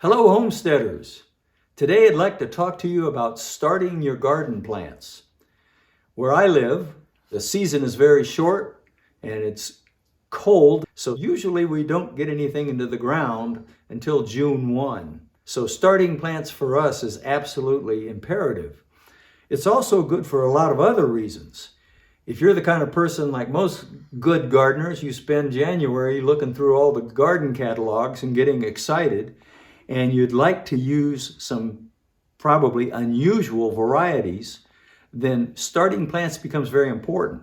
Hello, homesteaders. Today I'd like to talk to you about starting your garden plants. Where I live, the season is very short and it's cold, so usually we don't get anything into the ground until June 1. So starting plants for us is absolutely imperative. It's also good for a lot of other reasons. If you're the kind of person like most good gardeners, you spend January looking through all the garden catalogs and getting excited, and you'd like to use some probably unusual varieties, then starting plants becomes very important.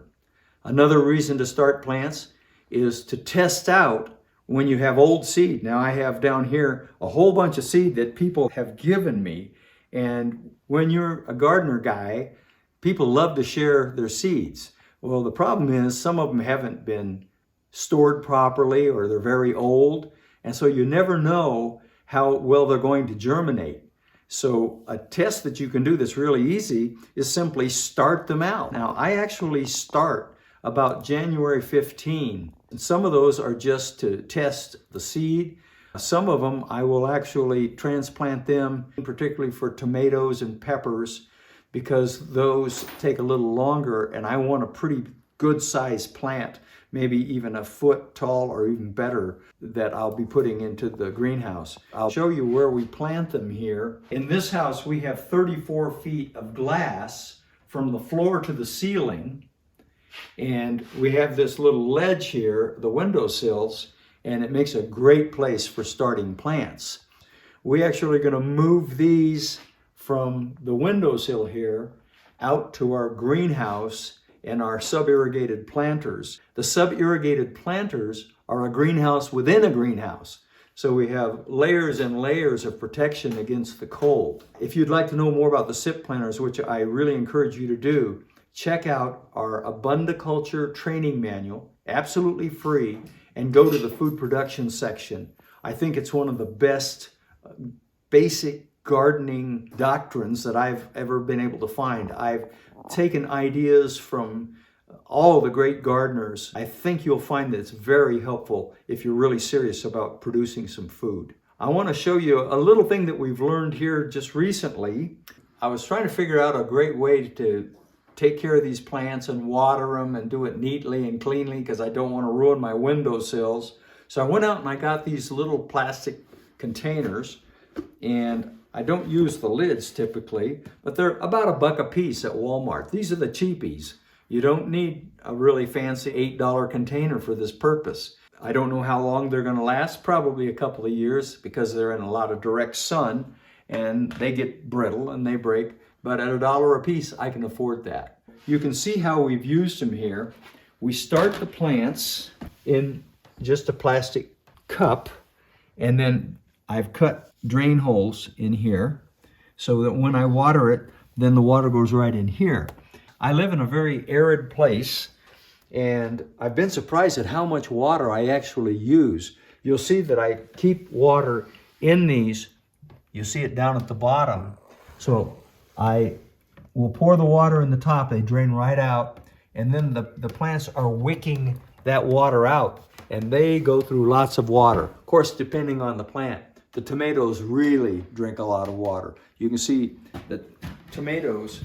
Another reason to start plants is to test out when you have old seed. Now I have down here a whole bunch of seed that people have given me, and when you're a gardener guy, people love to share their seeds. Well, the problem is some of them haven't been stored properly or they're very old, and so you never know how well they're going to germinate. So a test that you can do that's really easy is simply start them out. Now, I actually start about January 15, and some of those are just to test the seed. Some of them I will actually transplant them, particularly for tomatoes and peppers, because those take a little longer and I want a pretty good sized plant, maybe even a foot tall or even better, that I'll be putting into the greenhouse. I'll show you where we plant them here. In this house, we have 34 feet of glass from the floor to the ceiling. And we have this little ledge here, the windowsills, and it makes a great place for starting plants. We actually are going to move these from the windowsill here out to our greenhouse and our sub-irrigated planters. The sub-irrigated planters are a greenhouse within a greenhouse. So we have layers and layers of protection against the cold. If you'd like to know more about the SIP planters, which I really encourage you to do, check out our AbundaCulture training manual, absolutely free, and go to the food production section. I think it's one of the best basic gardening doctrines that I've ever been able to find. I've taken ideas from all the great gardeners. I think you'll find that it's very helpful if you're really serious about producing some food. I want to show you a little thing that we've learned here just recently. I was trying to figure out a great way to take care of these plants and water them and do it neatly and cleanly because I don't want to ruin my windowsills. So I went out and I got these little plastic containers, and I don't use the lids typically, but they're about $1 a piece at Walmart. These are the cheapies. You don't need a really fancy $8 container for this purpose. I don't know how long they're going to last, probably a couple of years because they're in a lot of direct sun and they get brittle and they break, but at $1 a piece, I can afford that. You can see how we've used them here. We start the plants in just a plastic cup, and then I've cut drain holes in here so that when I water it, then the water goes right in here. I live in a very arid place, and I've been surprised at how much water I actually use. You'll see that I keep water in these. You see it down at the bottom. So I will pour the water in the top, they drain right out, and then the plants are wicking that water out, and they go through lots of water. Of course, depending on the plant. The tomatoes really drink a lot of water. You can see the tomatoes.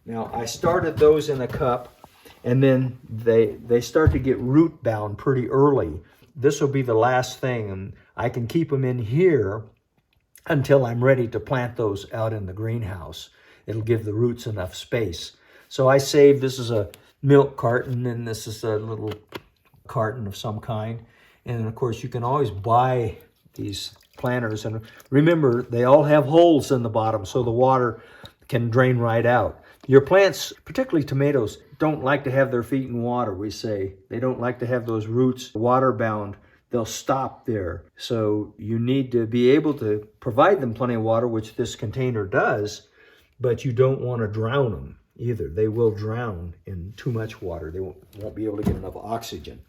Now, I started those in a cup, and then they start to get root bound pretty early. This will be the last thing, and I can keep them in here until I'm ready to plant those out in the greenhouse. It'll give the roots enough space. So I saved, this is a milk carton, and this is a little carton of some kind. And of course, you can always buy these planters, and remember, they all have holes in the bottom so the water can drain right out. Your plants, particularly tomatoes, don't like to have their feet in water, we say. They don't like to have those roots water bound. They'll stop there. So you need to be able to provide them plenty of water, which this container does, but you don't want to drown them either. They will drown in too much water. They won't be able to get enough oxygen.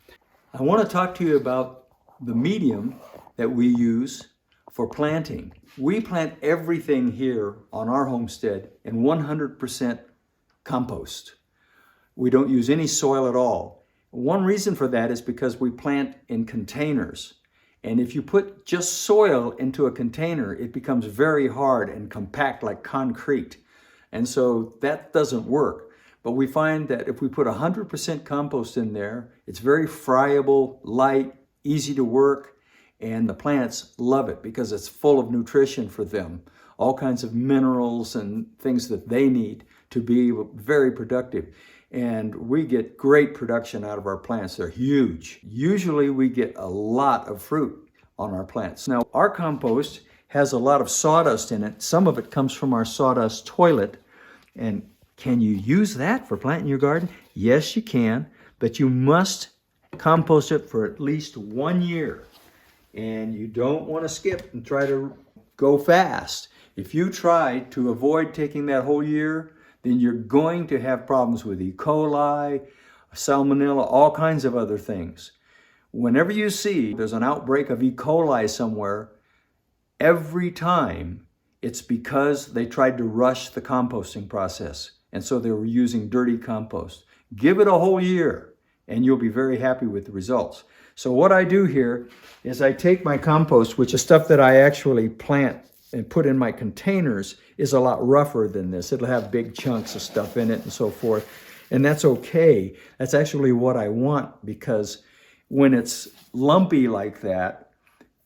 I want to talk to you about the medium that we use for planting. We plant everything here on our homestead in 100% compost. We don't use any soil at all. One reason for that is because we plant in containers. And if you put just soil into a container, it becomes very hard and compact like concrete. And so that doesn't work. But we find that if we put 100% compost in there, it's very friable, light, easy to work, and the plants love it because it's full of nutrition for them. All kinds of minerals and things that they need to be very productive. And we get great production out of our plants. They're huge. Usually we get a lot of fruit on our plants. Now, our compost has a lot of sawdust in it. Some of it comes from our Sawdust Toilet. And can you use that for planting your garden? Yes, you can, but you must compost it for at least 1 year. And you don't want to skip and try to go fast. If you try to avoid taking that whole year, then you're going to have problems with E. coli, salmonella, all kinds of other things. Whenever you see there's an outbreak of E. coli somewhere, every time it's because they tried to rush the composting process. And so they were using dirty compost. Give it a whole year and you'll be very happy with the results. So what I do here is I take my compost, which is stuff that I actually plant and put in my containers, is a lot rougher than this. It'll have big chunks of stuff in it and so forth. And that's okay. That's actually what I want, because when it's lumpy like that,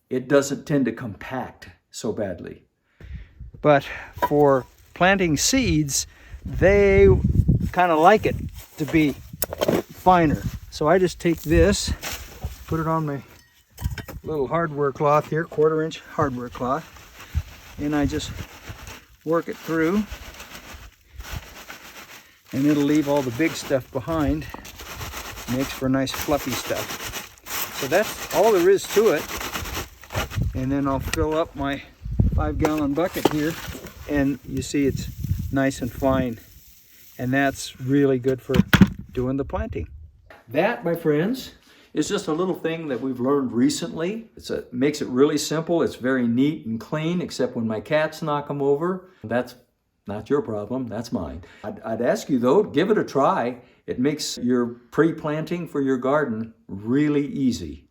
it doesn't tend to compact so badly. But for planting seeds, they kind of like it to be finer. So I just take this, put it on my little hardware cloth here, 1/4-inch hardware cloth, and I just work it through, and it'll leave all the big stuff behind. Makes for nice fluffy stuff. So that's all there is to it. And then I'll fill up my 5-gallon bucket here, and you see it's nice and fine, and that's really good for doing the planting. That, my friends, is just a little thing that we've learned recently. It makes it really simple. It's very neat and clean, except when my cats knock them over. That's not your problem, that's mine. I'd ask you though, give it a try. It makes your pre-planting for your garden really easy.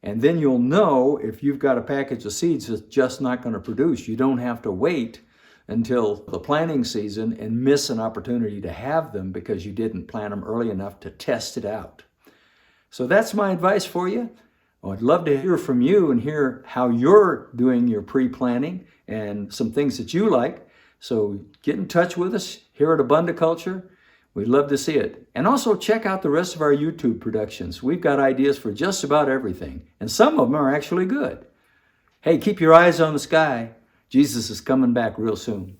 And then you'll know if you've got a package of seeds that's just not going to produce. You don't have to wait until the planting season and miss an opportunity to have them because you didn't plant them early enough to test it out. So that's my advice for you. I'd love to hear from you and hear how you're doing your pre-planting and some things that you like. So get in touch with us here at AbundaCulture. We'd love to see it. And also check out the rest of our YouTube productions. We've got ideas for just about everything, and some of them are actually good. Hey, keep your eyes on the sky. Jesus is coming back real soon.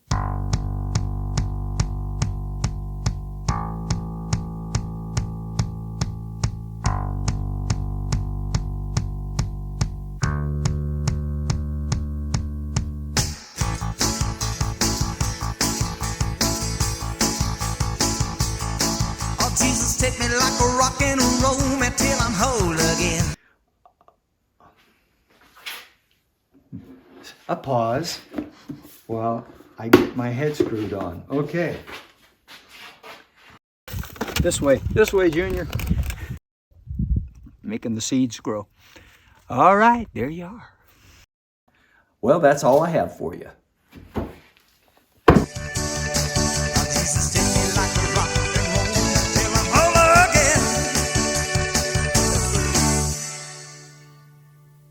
Jesus, take me like a rock and roll me till I'm whole again. A pause while I get my head screwed on. Okay. This way, Junior. Making the seeds grow. All right, there you are. Well, that's all I have for you.